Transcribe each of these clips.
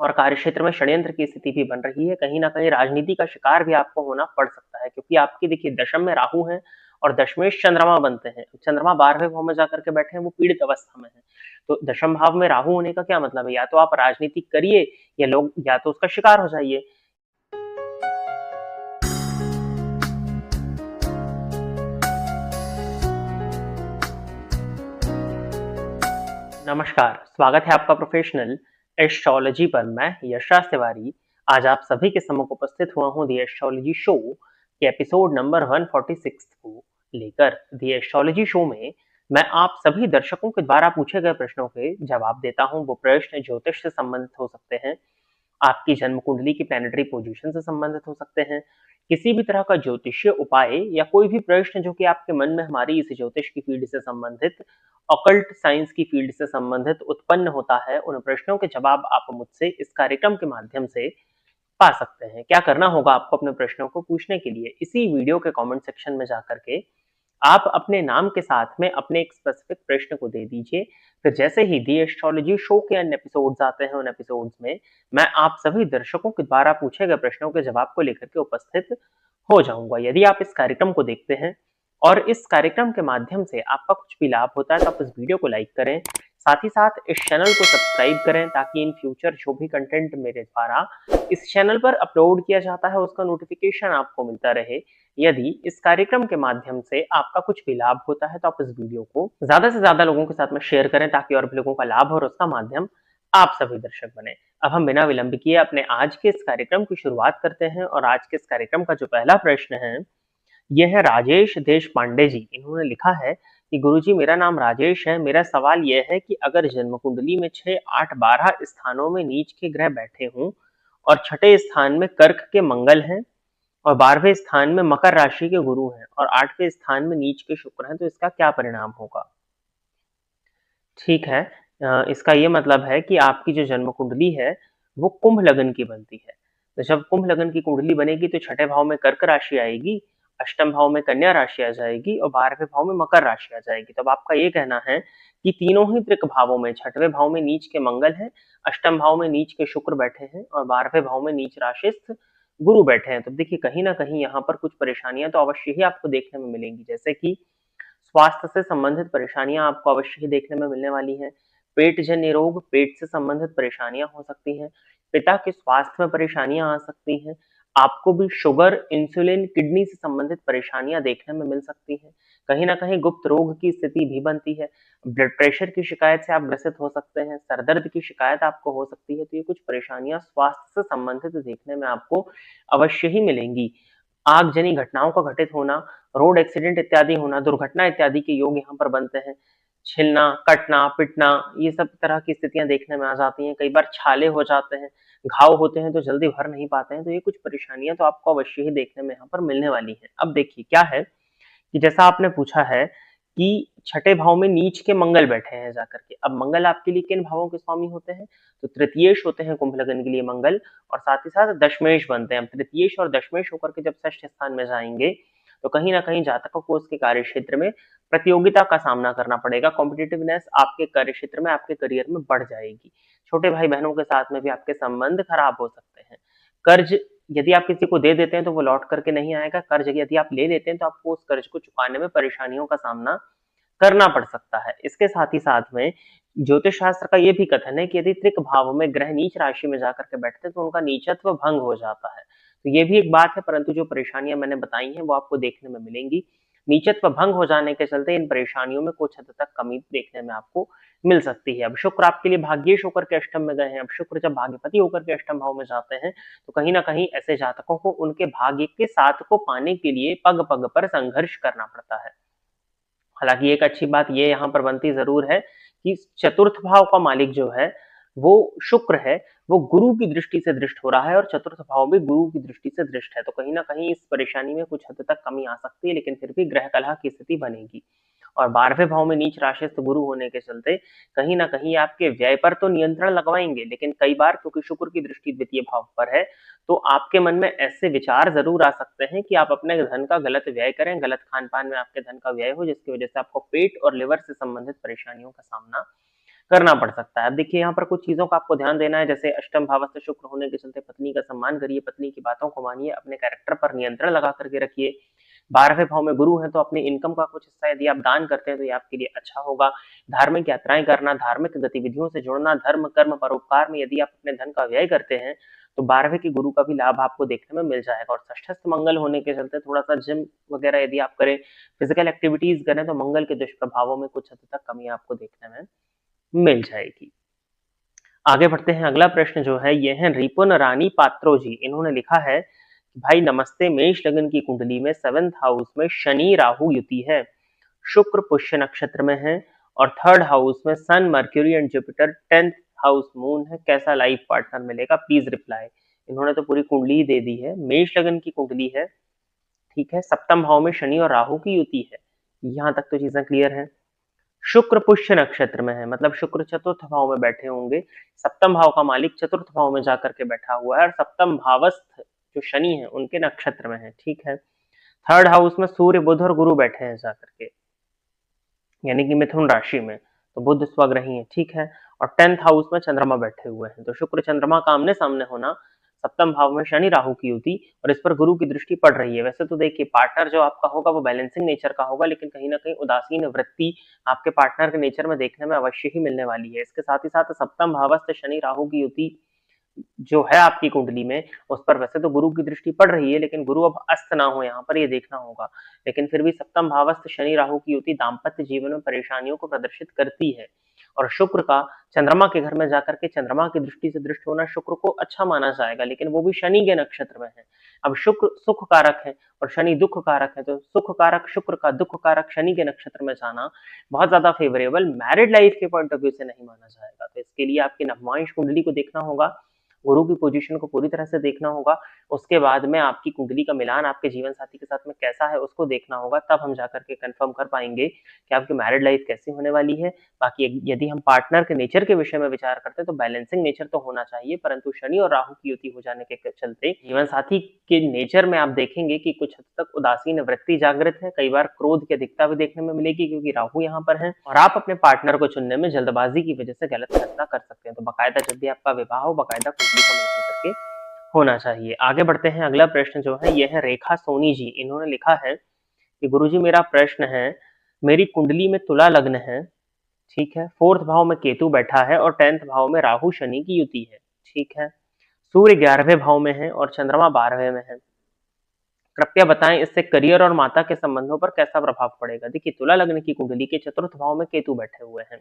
और कार्यक्षेत्र में षड्यंत्र की स्थिति भी बन रही है। कहीं न कहीं राजनीति का शिकार भी आपको होना पड़ सकता है, क्योंकि आपकी देखिए दशम में राहु हैं और दशमेश चंद्रमा बनते हैं। चंद्रमा 12वें भाव में जाकर के बैठे हैं, वो पीड़ित अवस्था में है। तो दशम भाव में राहु होने का क्या मतलब है? या तो आप राजनीति करिए या तो उसका शिकार हो जाइए। नमस्कार, स्वागत है आपका प्रोफेशनल एस्ट्रोलॉजी पर। मैं यशराज तिवारी आज आप सभी के सम्मुख उपस्थित हुआ हूँ दी एस्ट्रोलॉजी शो के एपिसोड नंबर 146 को लेकर। दी एस्ट्रोलॉजी शो में मैं आप सभी दर्शकों के द्वारा पूछे गए प्रश्नों के जवाब देता हूँ। वो प्रश्न ज्योतिष से संबंधित हो सकते हैं, आपकी जन्म कुंडली की प्लैनेटरी पोजीशन से संबंधित हो सकते हैं, किसी भी तरह का ज्योतिषीय उपाय या कोई भी प्रश्न जो कि आपके मन में हमारी इस ज्योतिष की फील्ड से संबंधित, ऑकल्ट साइंस की फील्ड से संबंधित उत्पन्न होता है, उन प्रश्नों के जवाब आप मुझसे इस कार्यक्रम के माध्यम से पा सकते हैं। क्या करना होगा आपको अपने प्रश्नों को पूछने के लिए? इसी वीडियो के कमेंट सेक्शन में जाकर के आप अपने नाम के साथ में अपने एक स्पेसिफिक प्रश्न को दे दीजिए। फिर जैसे ही दी एस्ट्रोलॉजी शो के अन्य एपिसोड्स आते हैं, उन एपिसोड्स में मैं आप सभी दर्शकों के द्वारा पूछे गए प्रश्नों के जवाब को लेकर के उपस्थित हो जाऊंगा। यदि आप इस कार्यक्रम को देखते हैं और इस कार्यक्रम के माध्यम से आपका कुछ भी लाभ होता है, तो आप इस वीडियो को लाइक करें, साथ ही साथ इस चैनल को सब्सक्राइब करें, ताकि इन फ्यूचर जो भी कंटेंट मेरे द्वारा इस चैनल पर अपलोड किया जाता है उसका नोटिफिकेशन आपको मिलता रहे। यदि इस कार्यक्रम के माध्यम से आपका कुछ भी लाभ होता है, तो आप इस वीडियो को ज्यादा से ज्यादा लोगों के साथ में शेयर करें, ताकि और भी लोगों का लाभ हो और उसका माध्यम आप सभी दर्शक बने। अब हम बिना विलंब किए अपने आज के इस कार्यक्रम की शुरुआत करते हैं, और आज के इस कार्यक्रम का जो पहला प्रश्न है, यह है राजेश देश पांडे जी। इन्होंने लिखा है कि गुरुजी, मेरा नाम राजेश है। मेरा सवाल यह है कि अगर जन्म कुंडली में 6, 8, 12 स्थानों में नीच के ग्रह बैठे हों और छठे स्थान में कर्क के मंगल हैं और 12वें स्थान में मकर राशि के गुरु हैं और 8वें स्थान में नीच के शुक्र हैं, तो इसका क्या परिणाम होगा? ठीक है, इसका ये मतलब है कि आपकी जो जन्म कुंडली है वो कुंभ लगन की बनती है। तो जब कुंभ लगन की कुंडली बनेगी तो छठे भाव में कर्क राशि आएगी, अष्टम भाव में कन्या राशि आ जाएगी और 12वें भाव में मकर राशि आ जाएगी। तब आपका ये कहना है कि तीनों ही त्रिक भावों में, छठवें भाव में नीच के मंगल हैं, अष्टम भाव में नीच के शुक्र बैठे हैं और 12वें भाव में नीच राशिस्थ गुरु बैठे हैं। तो देखिए कहीं ना कहीं यहाँ पर कुछ परेशानियां तो अवश्य ही आपको देखने में मिलेंगी, जैसे कि स्वास्थ्य से संबंधित परेशानियां आपको अवश्य ही देखने में मिलने वाली हैं। पेट जन्य रोग, पेट से संबंधित परेशानियां हो सकती हैं, पिता के स्वास्थ्य में परेशानियां आ सकती हैं, आपको भी शुगर, इंसुलिन, किडनी से संबंधित परेशानियां देखने में मिल सकती हैं। कहीं ना कहीं गुप्त रोग की स्थिति भी बनती है। ब्लड प्रेशर की शिकायत से आप ग्रसित हो सकते हैं, सरदर्द की शिकायत आपको हो सकती है। तो ये कुछ परेशानियां स्वास्थ्य से संबंधित देखने में आपको अवश्य ही मिलेंगी। आगजनी घटनाओं का घटित होना, रोड एक्सीडेंट इत्यादि होना, दुर्घटना इत्यादि के योग यहाँ पर बनते हैं। छिलना, कटना, पिटना, ये सब तरह की स्थितियां देखने में आ जाती हैं। कई बार छाले हो जाते हैं, घाव होते हैं तो जल्दी भर नहीं पाते हैं। तो ये कुछ परेशानियां तो आपको अवश्य ही देखने में यहाँ पर मिलने वाली हैं। अब देखिए क्या है कि जैसा आपने पूछा है कि छठे भाव में नीच के मंगल बैठे हैं जाकर के। अब मंगल आपके लिए किन भावों के स्वामी होते हैं? तो तृतीयेश होते हैं कुंभ लगन के लिए मंगल, और साथ ही साथ दशमेश बनते हैं। तृतीयेश और दशमेश होकर के जब षष्ठ स्थान में जाएंगे, तो कहीं ना कहीं जातकों को उसके कार्य क्षेत्र में प्रतियोगिता का सामना करना पड़ेगा। कॉम्पिटिटिवनेस आपके कार्य क्षेत्र में, आपके करियर में बढ़ जाएगी। छोटे भाई बहनों के साथ में भी आपके संबंध खराब हो सकते हैं। कर्ज यदि आप किसी को दे देते हैं तो वो लौट करके नहीं आएगा। कर्ज यदि आप ले लेते हैं तो आपको उस कर्ज को चुकाने में परेशानियों का सामना करना पड़ सकता है। इसके साथ ही साथ में ज्योतिष शास्त्र का ये भी कथन है कि यदि त्रिक भाव में ग्रह नीच राशि में जाकर के बैठते हैं तो उनका नीचत्व भंग हो जाता है। तो ये भी एक बात है, परंतु जो परेशानियां मैंने बताई हैं वो आपको देखने में मिलेंगी। नीचत्व भंग हो जाने के चलते इन परेशानियों में कुछ हद तक कमी देखने में आपको मिल सकती है। अब शुक्र आपके लिए भाग्येश होकर के अष्टम में गए हैं। अब शुक्र जब भाग्यपति होकर के अष्टम भाव में जाते हैं, तो कहीं ना कहीं ऐसे जातकों को उनके भाग्य के साथ को पाने के लिए पग पग पर संघर्ष करना पड़ता है। हालांकि एक अच्छी बात ये यहाँ पर बनती जरूर है कि चतुर्थ भाव का मालिक जो है वो शुक्र है, वो गुरु की दृष्टि से दृष्ट हो रहा है और चतुर्थ भाव भी गुरु की दृष्टि से दृष्ट है। तो कहीं ना कहीं इस परेशानी में कुछ हद तक कमी आ सकती है, लेकिन फिर भी ग्रह कलह की स्थिति बनेगी। और 12वें भाव में नीच राशिस्थ गुरु होने के चलते कहीं ना कहीं आपके व्यय पर तो नियंत्रण लगवाएंगे, लेकिन कई बार क्योंकि शुक्र की दृष्टि द्वितीय भाव पर है, तो आपके मन में ऐसे विचार जरूर आ सकते हैं कि आप अपने धन का गलत व्यय करें, गलत खान पान में आपके धन का व्यय हो, जिसकी वजह से आपको पेट और लिवर से संबंधित परेशानियों का सामना करना पड़ सकता है। अब देखिए यहाँ पर कुछ चीज़ों का आपको ध्यान देना है, जैसे अष्टम भावस्थ शुक्र होने के चलते पत्नी का सम्मान करिए, पत्नी की बातों को मानिए, अपने कैरेक्टर पर नियंत्रण लगा करके रखिए। 12वें भाव में गुरु है तो अपनी इनकम का कुछ हिस्सा यदि आप दान करते हैं तो ये आपके लिए अच्छा होगा। धार्मिक यात्राएं करना, धार्मिक गतिविधियों से जुड़ना, धर्म कर्म परोपकार में यदि आप अपने धन का व्यय करते हैं तो 12वें के गुरु का भी लाभ आपको देखने में मिल जाएगा। और षष्ठस्थ मंगल होने के चलते थोड़ा सा जिम वगैरह यदि आप करें, फिजिकल एक्टिविटीज करें तो मंगल के दुष्प्रभावों में कुछ हद तक कमी आपको देखने में मिल जाएगी। आगे बढ़ते हैं, अगला प्रश्न जो है ये है रिपुन रानी पात्रो जी, इन्होंने लिखा है भाई नमस्ते, मेष लग्न की कुंडली में 7th हाउस में शनि राहु युति है, शुक्र पुष्य नक्षत्र में है और 3rd हाउस में sun Mercury and Jupiter, 10th house moon है, कैसा लाइफ पार्टनर मिलेगा, प्लीज रिप्लाई। इन्होंने तो पूरी कुंडली ही दे दी है, मेष लग्न की कुंडली है, ठीक है, सप्तम भाव में शनि और राहु की युति है, यहां तक तो चीजें क्लियर है। शुक्र पुष्य नक्षत्र में है, मतलब शुक्र चतुर्थ भाव में बैठे होंगे, सप्तम भाव का मालिक चतुर्थ भाव में जाकर के बैठा हुआ है और सप्तम भावस्थ जो शनि है उनके नक्षत्र में है, ठीक है। 3rd हाउस में सूर्य बुध और गुरु बैठे हैं जाकर के, यानी कि मिथुन राशि में, तो बुध स्वग्रही है, ठीक है। और 10th हाउस में चंद्रमा बैठे हुए हैं, तो शुक्र चंद्रमा का आमने सामने होना, सप्तम भाव में शनि राहु की युति और इस पर गुरु की दृष्टि पड़ रही है। वैसे तो देखिए पार्टनर जो आपका होगा वो बैलेंसिंग नेचर का होगा, लेकिन कहीं ना कहीं उदासीन वृत्ति आपके पार्टनर के नेचर में देखने में अवश्य ही मिलने वाली है। इसके साथ ही साथ सप्तम भावस्थ शनि राहु की युति जो है आपकी कुंडली में, उस पर वैसे तो गुरु की दृष्टि पड़ रही है, लेकिन गुरु अब अस्त ना हो यहाँ पर, ये देखना होगा। लेकिन फिर भी सप्तम भावस्थ शनि राहु की युति दाम्पत्य जीवन में परेशानियों को प्रदर्शित करती है। और शुक्र का चंद्रमा के घर में जाकर के चंद्रमा की दृष्टि से दृष्ट होना शुक्र को अच्छा माना जाएगा, लेकिन वो भी शनि के नक्षत्र में है। अब शुक्र सुख कारक है और शनि दुख कारक है, तो सुख कारक शुक्र का दुख कारक शनि के नक्षत्र में जाना बहुत ज्यादा फेवरेबल मैरिड लाइफ के पॉइंट ऑफ व्यू से नहीं माना जाएगा। तो इसके लिए आपकी नवमांश कुंडली को देखना होगा, गुरु की पोजीशन को पूरी तरह से देखना होगा, उसके बाद में आपकी कुंडली का मिलान आपके जीवन साथी के साथ में कैसा है उसको देखना होगा, तब हम जाकर के कंफर्म कर पाएंगे कि आपकी मैरिड लाइफ कैसी होने वाली है। बाकी यदि हम पार्टनर के नेचर के विषय में विचार करते हैं तो बैलेंसिंग नेचर तो होना चाहिए, परंतु शनि और राहु की युति हो जाने के चलते जीवन साथी के नेचर में आप देखेंगे कि कुछ हद तक उदासीन वृत्ति जागृत है, कई बार क्रोध की अधिकता भी देखने में मिलेगी क्योंकि राहु यहाँ पर है, और आप अपने पार्टनर को चुनने में जल्दबाजी की वजह से गलत फैसला कर सकते हैं। तो बाकायदा जब भी आपका विवाह हो, बाकायदा कुंडली का मिलान करके होना चाहिए। आगे बढ़ते हैं, अगला प्रश्न जो है यह है रेखा सोनी जी, इन्होंने लिखा है कि गुरुजी मेरा प्रश्न है, मेरी कुंडली में तुला लग्न है, ठीक है, 4th भाव में केतु बैठा है और 10th भाव में राहु शनि की युति है, ठीक है, सूर्य 11वें भाव में है और चंद्रमा 12वें में है, कृपया बताएं इससे करियर और माता के संबंधों पर कैसा प्रभाव पड़ेगा। देखिए तुला लग्न की कुंडली के चतुर्थ भाव में केतु बैठे हुए हैं,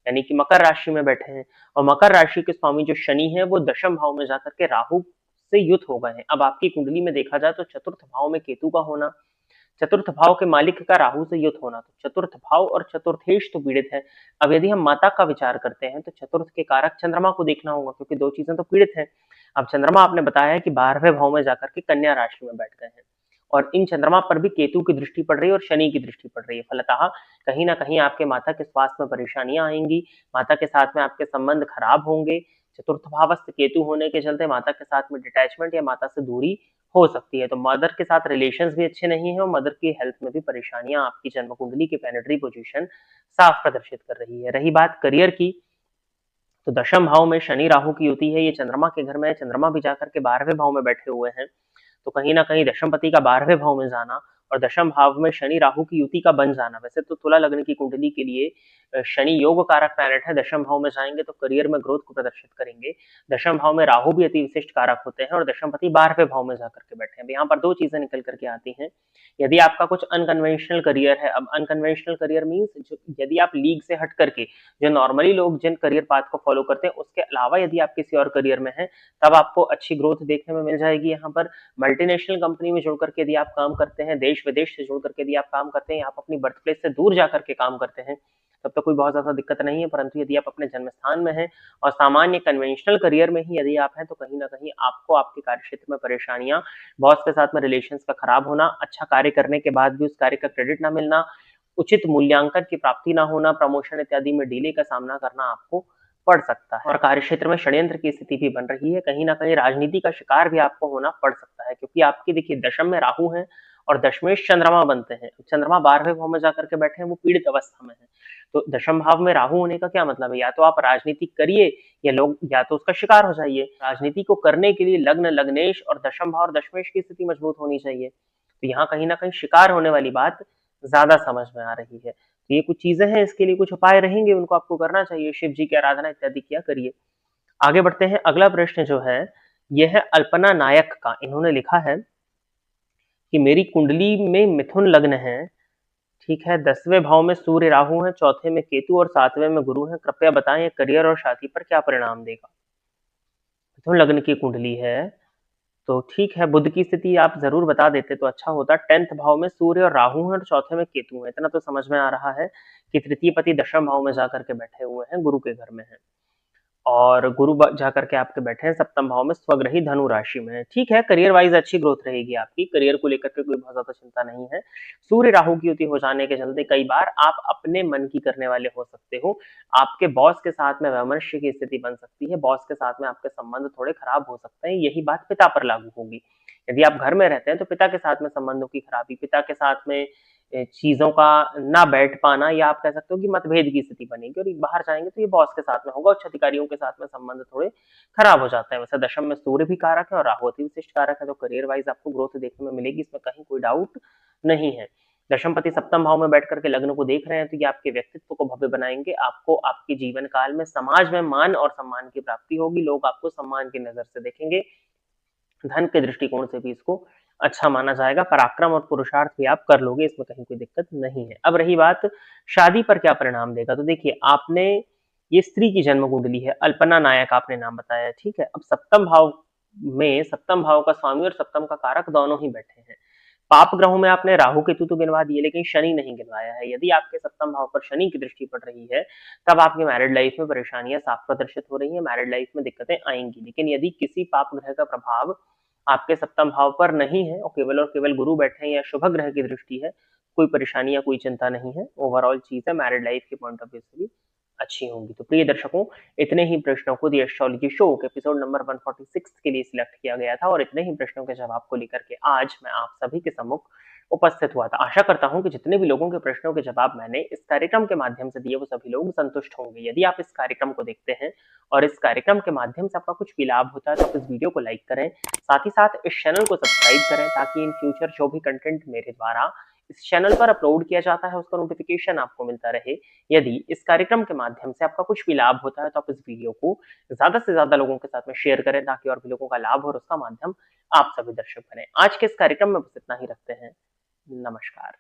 यानी कि मकर राशि में बैठे हैं, और मकर राशि के स्वामी जो शनि है वो दशम भाव में जाकर के राहु से युत हो गए हैं। अब आपकी कुंडली में देखा जाए तो चतुर्थ भाव में केतु का होना, चतुर्थ भाव के मालिक का राहु से युत होना, तो चतुर्थ भाव और चतुर्थेश तो पीड़ित है। अब यदि हम माता का विचार करते हैं तो चतुर्थ के कारक चंद्रमा को देखना होगा, क्योंकि दो चीजें तो पीड़ित हैं। अब चंद्रमा आपने बताया है कि 12वें भाव में जाकर के कन्या राशि में बैठ गए हैं, और इन चंद्रमा पर भी केतु की दृष्टि पड़ रही है और शनि की दृष्टि पड़ रही है। फलतः कहीं ना कहीं आपके माता के स्वास्थ्य में परेशानियां आएंगी, माता के साथ में आपके संबंध खराब होंगे। चतुर्थ भावस्थ केतु होने के चलते माता के साथ में डिटैचमेंट या माता से दूरी हो सकती है। तो मदर के साथ रिलेशंस भी अच्छे नहीं है और मदर की हेल्थ में भी परेशानियां आपकी जन्म कुंडली की प्लैनेटरी पोजीशन साफ प्रदर्शित कर रही है। रही बात करियर की, तो दशम भाव में शनि राहु की युति है, ये चंद्रमा के घर में है, चंद्रमा भी जाकर के 12वें भाव में बैठे हुए हैं, तो कहीं ना कहीं दशमपति का 12वें भाव में जाना और दशम भाव में शनि राहु की युति का बन जाना। वैसे तो तुला लग्न की कुंडली के लिए शनि योग कारक प्लैनेट है, दशम भाव में जाएंगे तो करियर में ग्रोथ को प्रदर्शित करेंगे। दशम भाव में राहु भी अति विशिष्ट कारक होते हैं और दशमपति 12वें भाव में जाकर के बैठे हैं। यहाँ पर दो चीजें निकल करके आती हैं, यदि आपका कुछ अनकन्वेंशनल करियर है, अब अनकन्वेंशनल करियर मीन्स यदि आप लीग से हट करके जो नॉर्मली लोग जिन करियर पाथ को फॉलो करते हैं उसके अलावा यदि आप किसी और करियर में हैं, तब आपको अच्छी ग्रोथ देखने में मिल जाएगी। यहाँ पर मल्टीनेशनल कंपनी में जुड़ करके यदि आप काम करते हैं, देश विदेश से जुड़ करके यदि आप काम करते हैं, आप अपनी बर्थ प्लेस से दूर जाकर के काम करते हैं, तब तो कोई बहुत ज्यादा दिक्कत नहीं है। परंतु यदि आप अपने जन्म स्थान में हैं और सामान्य कन्वेंशनल करियर में ही यदि आप हैं, तो कहीं ना कहीं आपको आपके कार्य क्षेत्र में परेशानियां, बॉस के साथ में रिलेशंस का खराब होना, अच्छा कार्य करने के बाद भी उस कार्य का क्रेडिट ना मिलना, उचित मूल्यांकन की प्राप्ति ना होना, प्रमोशन इत्यादि में डिले का सामना करना आपको पड़ सकता है। और कार्य क्षेत्र में षड्यंत्र की स्थिति भी बन रही है, कहीं ना कहीं राजनीति का शिकार भी आपको होना पड़ सकता है, क्योंकि आपकी देखिए दशम में राहु है और दशमेश चंद्रमा बनते हैं। चंद्रमा 12वें भाव में जाकर के बैठे हैं, वो पीड़ित अवस्था में है। तो दशम भाव में राहु होने का क्या मतलब है, या तो आप राजनीति करिए या लोग या तो उसका शिकार हो जाइए। राजनीति को करने के लिए लग्न, लग्नेश और दशम भाव और दशमेश की स्थिति मजबूत होनी चाहिए। तो यहाँ कहीं ना कहीं शिकार होने वाली बात ज्यादा समझ में आ रही है। तो ये कुछ चीजें हैं, इसके लिए कुछ उपाय रहेंगे, उनको आपको करना चाहिए। शिव जी की आराधना इत्यादि किया करिए। आगे बढ़ते हैं। अगला प्रश्न जो है यह है अल्पना नायक का। इन्होंने लिखा है कि मेरी कुंडली में मिथुन लग्न है, ठीक है, 10वें भाव में सूर्य राहु है, चौथे में केतु और 7वें में गुरु है। कृपया बताएं करियर और शादी पर क्या परिणाम देगा। मिथुन लग्न की कुंडली है तो ठीक है, बुध की स्थिति आप जरूर बता देते तो अच्छा होता। 10th भाव में सूर्य और राहु है और चौथे में केतु है, इतना तो समझ में आ रहा है कि तृतीय पति दशम भाव में जाकर के बैठे हुए हैं, गुरु के घर में है। और गुरु जाकर के आपके बैठे हैं सप्तम भाव में, स्वग्रही धनु राशि में। ठीक है, करियर वाइज अच्छी ग्रोथ रहेगी आपकी, करियर को लेकर के कोई बहुत ज्यादा चिंता नहीं है। सूर्य राहु की युति हो जाने के चलते कई बार आप अपने मन की करने वाले हो सकते हो। आपके बॉस के साथ में वैमनस्य की स्थिति बन सकती है, बॉस के साथ में आपके संबंध थोड़े खराब हो सकते हैं। यही बात पिता पर लागू होगी। यदि आप घर में रहते हैं तो पिता के साथ में संबंधों की खराबी, पिता के साथ में चीजों का ना बैठ पाना, या आप कह सकते हो कि मतभेद की स्थिति बनेगी। और बाहर जाएंगे तो ये बॉस के साथ में होगा, उच्च अधिकारियों के साथ में संबंध थोड़े खराब हो जाते हैं। वैसे दशम में सूर्य भी कारक है और राहु अति विशिष्ट कारक है, तो करियर वाइज आपको ग्रोथ देखने में मिलेगी, इसमें कहीं कोई डाउट नहीं है। दशमपति सप्तम भाव में बैठ करके लग्न को देख रहे हैं तो ये आपके व्यक्तित्व को भव्य बनाएंगे। आपको आपके जीवन काल में समाज में मान और सम्मान की प्राप्ति होगी, लोग आपको सम्मान की नजर से देखेंगे। धन के दृष्टिकोण से भी इसको अच्छा माना जाएगा। पराक्रम और पुरुषार्थ भी आप कर लोगे, इसमें कहीं कोई दिक्कत नहीं है। अब रही बात शादी पर क्या परिणाम देगा, तो देखिए आपने ये स्त्री की जन्म कुंडली है, अल्पना नायक आपने नाम बताया, ठीक है। अब सप्तम भाव में सप्तम भाव का स्वामी और सप्तम का कारक दोनों ही बैठे हैं। पाप ग्रहों में आपने राहु केतु तो गिनवा दिए, लेकिन शनि नहीं गिनवाया है। यदि आपके सप्तम भाव पर शनि की दृष्टि पड़ रही है तब आपकी मैरिड लाइफ में परेशानियां साफ प्रदर्शित हो रही है, मैरिड लाइफ में दिक्कतें आएंगी। लेकिन यदि किसी पाप ग्रह का प्रभाव आपके सप्तम भाव पर नहीं है और केवल गुरु बैठे हैं या शुभ ग्रह की दृष्टि है, कोई परेशानी या कोई चिंता नहीं है। ओवरऑल चीज है, मैरिड लाइफ के पॉइंट ऑफ व्यू से भी अच्छी होंगी। तो प्रिय दर्शकों, इतने ही प्रश्नों को दी एस्ट्रोलॉजी शो के एपिसोड नंबर 146 के लिए सिलेक्ट किया गया था और इतने ही प्रश्नों के जवाब को लेकर के आज मैं आप सभी के सम्मुख उपस्थित हुआ था। आशा करता हूं कि जितने भी लोगों के प्रश्नों के जवाब मैंने इस कार्यक्रम के माध्यम से दिए वो सभी लोग संतुष्ट होंगे। यदि आप इस कार्यक्रम को देखते हैं और इस कार्यक्रम के माध्यम से आपका कुछ भी लाभ होता है तो आप इस वीडियो को लाइक करें, साथ ही साथ इस चैनल को सब्सक्राइब करें, ताकि इन फ्यूचर जो भी कंटेंट मेरे द्वारा इस चैनल पर अपलोड किया जाता है उसका नोटिफिकेशन आपको मिलता रहे। यदि इस कार्यक्रम के माध्यम से आपका कुछ भी लाभ होता है तो आप इस वीडियो को ज्यादा से ज्यादा लोगों के साथ में शेयर करें, ताकि और भी लोगों का लाभ हो और उसका माध्यम आप सभी दर्शक बने। आज के इस कार्यक्रम में बस इतना ही रखते हैं। नमस्कार।